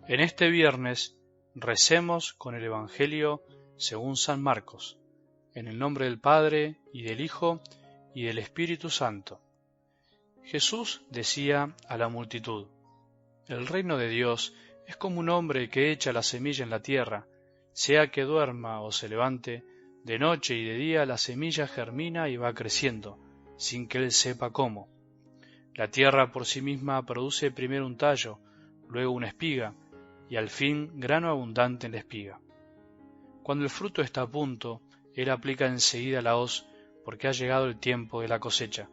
En este viernes recemos con el Evangelio según San Marcos, en el nombre del Padre, y del Hijo, y del Espíritu Santo. Jesús decía a la multitud: el reino de Dios es como un hombre que echa la semilla en la tierra, sea que duerma o se levante, de noche y de día la semilla germina y va creciendo, sin que él sepa cómo. La tierra por sí misma produce primero un tallo, luego una espiga, y al fin grano abundante en la espiga. Cuando el fruto está a punto, él aplica enseguida la hoz, porque ha llegado el tiempo de la cosecha.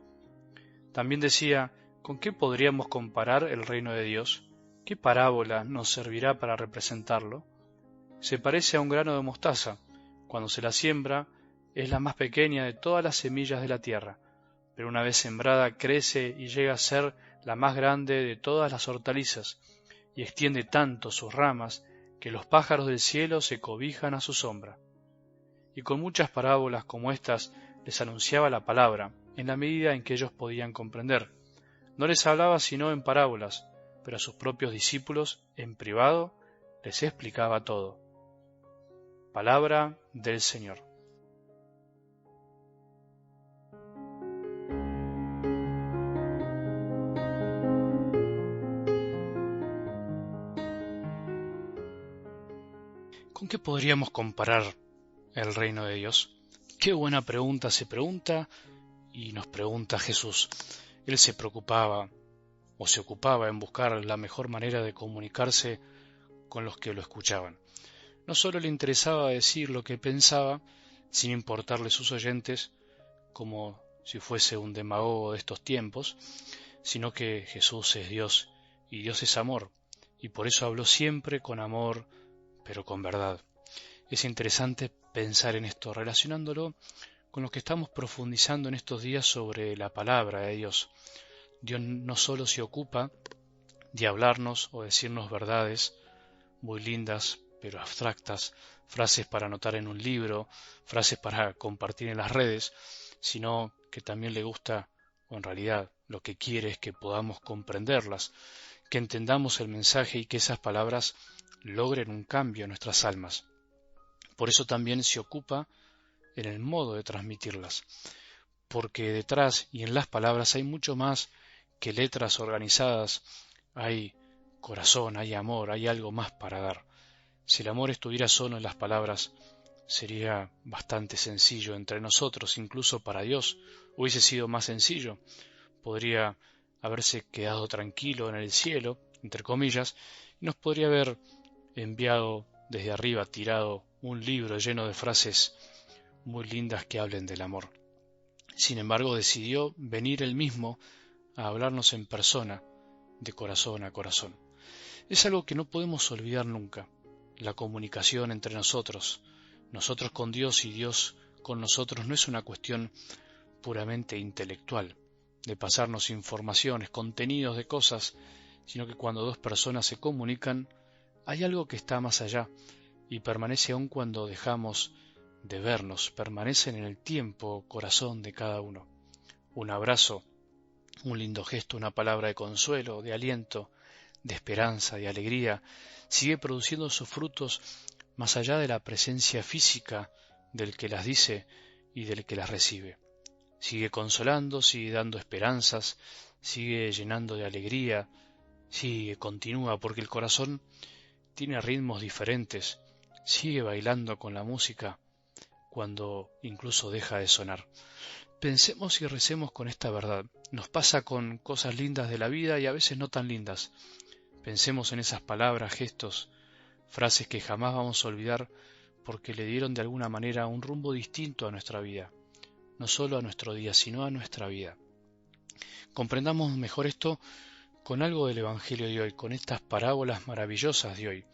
También decía: ¿con qué podríamos comparar el reino de Dios? ¿Qué parábola nos servirá para representarlo? Se parece a un grano de mostaza. Cuando se la siembra, es la más pequeña de todas las semillas de la tierra, pero una vez sembrada crece y llega a ser la más grande de todas las hortalizas, y extiende tanto sus ramas que los pájaros del cielo se cobijan a su sombra. Y con muchas parábolas como estas les anunciaba la palabra, en la medida en que ellos podían comprender. No les hablaba sino en parábolas, pero a sus propios discípulos, en privado, les explicaba todo. Palabra del Señor. ¿Con qué podríamos comparar el reino de Dios? Qué buena pregunta se pregunta y nos pregunta Jesús. Él se preocupaba o se ocupaba en buscar la mejor manera de comunicarse con los que lo escuchaban. No solo le interesaba decir lo que pensaba, sin importarle sus oyentes, como si fuese un demagogo de estos tiempos, sino que Jesús es Dios y Dios es amor, y por eso habló siempre con amor, pero con verdad. Es interesante pensar en esto, relacionándolo con lo que estamos profundizando en estos días sobre la palabra de Dios. Dios no solo se ocupa de hablarnos o decirnos verdades muy lindas, pero abstractas, frases para anotar en un libro, frases para compartir en las redes, sino que también le gusta, o en realidad lo que quiere es que podamos comprenderlas, que entendamos el mensaje y que esas palabras logren un cambio en nuestras almas. Por eso también se ocupa en el modo de transmitirlas, porque detrás y en las palabras hay mucho más que letras organizadas, hay corazón, hay amor, hay algo más para dar. Si el amor estuviera solo en las palabras, sería bastante sencillo entre nosotros, incluso para Dios hubiese sido más sencillo. Podría haberse quedado tranquilo en el cielo, entre comillas, y nos podría haber enviado desde arriba, tirado un libro lleno de frases muy lindas que hablen del amor. Sin embargo, decidió venir él mismo a hablarnos en persona, de corazón a corazón. Es algo que no podemos olvidar nunca, la comunicación entre nosotros con Dios y Dios con nosotros, no es una cuestión puramente intelectual, de pasarnos informaciones, contenidos de cosas, sino que cuando dos personas se comunican, hay algo que está más allá y permanece aun cuando dejamos de vernos, permanecen en el tiempo, corazón de cada uno. Un abrazo, un lindo gesto, una palabra de consuelo, de aliento, de esperanza, de alegría, sigue produciendo sus frutos más allá de la presencia física del que las dice y del que las recibe. Sigue consolando, sigue dando esperanzas, sigue llenando de alegría, continúa, porque el corazón tiene ritmos diferentes, sigue bailando con la música cuando incluso deja de sonar. Pensemos y recemos con esta verdad. Nos pasa con cosas lindas de la vida y a veces no tan lindas. Pensemos en esas palabras, gestos, frases que jamás vamos a olvidar porque le dieron de alguna manera un rumbo distinto a nuestra vida, no solo a nuestro día, sino a nuestra vida. Comprendamos mejor esto con algo del Evangelio de hoy, con estas parábolas maravillosas de hoy.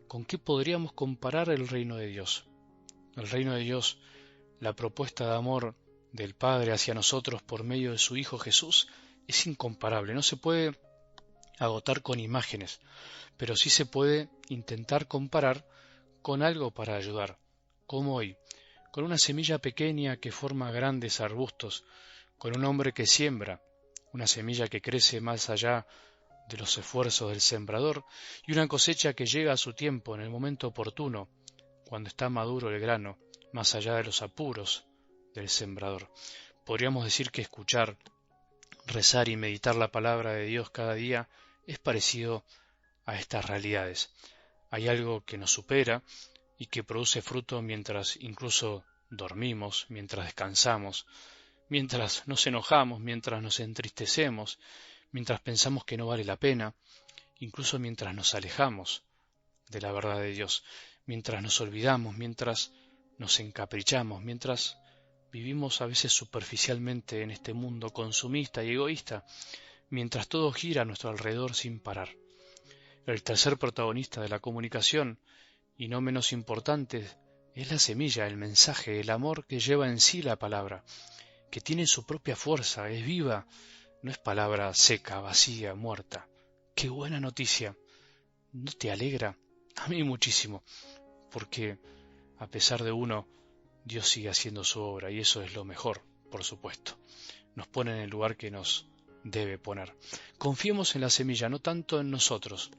¿Con qué podríamos comparar el reino de Dios? El reino de Dios, la propuesta de amor del Padre hacia nosotros por medio de su Hijo Jesús, es incomparable. No se puede agotar con imágenes, pero sí se puede intentar comparar con algo para ayudar, como hoy, con una semilla pequeña que forma grandes arbustos, con un hombre que siembra, una semilla que crece más allá de los esfuerzos del sembrador y una cosecha que llega a su tiempo en el momento oportuno, cuando está maduro el grano, más allá de los apuros del sembrador. Podríamos decir que escuchar, rezar y meditar la palabra de Dios cada día es parecido a estas realidades. Hay algo que nos supera y que produce fruto mientras incluso dormimos, mientras descansamos, mientras nos enojamos, mientras nos entristecemos, mientras pensamos que no vale la pena, incluso mientras nos alejamos de la verdad de Dios, mientras nos olvidamos, mientras nos encaprichamos, mientras vivimos a veces superficialmente en este mundo consumista y egoísta, mientras todo gira a nuestro alrededor sin parar. El tercer protagonista de la comunicación, y no menos importante, es la semilla, el mensaje, el amor que lleva en sí la palabra, que tiene su propia fuerza, es viva, no es palabra seca, vacía, muerta. ¡Qué buena noticia! ¿No te alegra? A mí muchísimo, porque a pesar de uno, Dios sigue haciendo su obra y eso es lo mejor, por supuesto. Nos pone en el lugar que nos debe poner. Confiemos en la semilla, no tanto en nosotros,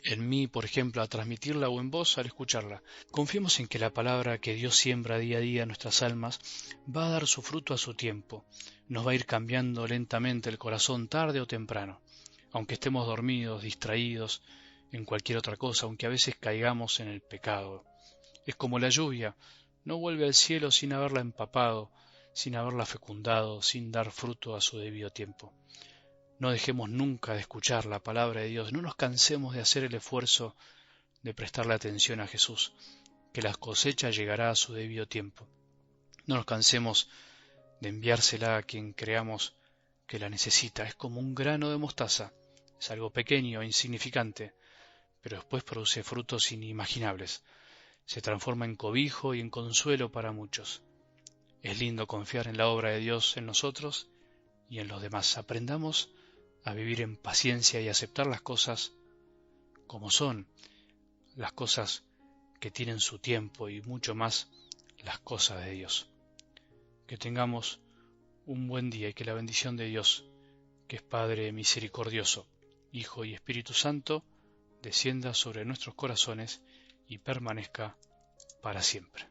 en mí, por ejemplo, a transmitirla o en vos al escucharla. Confiemos en que la palabra que Dios siembra día a día en nuestras almas va a dar su fruto a su tiempo. Nos va a ir cambiando lentamente el corazón tarde o temprano, aunque estemos dormidos, distraídos en cualquier otra cosa, aunque a veces caigamos en el pecado. Es como la lluvia, no vuelve al cielo sin haberla empapado, sin haberla fecundado, sin dar fruto a su debido tiempo. No dejemos nunca de escuchar la palabra de Dios, no nos cansemos de hacer el esfuerzo de prestarle atención a Jesús, que la cosecha llegará a su debido tiempo. No nos cansemos de enviársela a quien creamos que la necesita. Es como un grano de mostaza, es algo pequeño, insignificante, pero después produce frutos inimaginables. Se transforma en cobijo y en consuelo para muchos. Es lindo confiar en la obra de Dios en nosotros y en los demás. Aprendamos a vivir en paciencia y aceptar las cosas como son, las cosas que tienen su tiempo y mucho más las cosas de Dios. Que tengamos un buen día y que la bendición de Dios, que es Padre misericordioso, Hijo y Espíritu Santo, descienda sobre nuestros corazones y permanezca para siempre.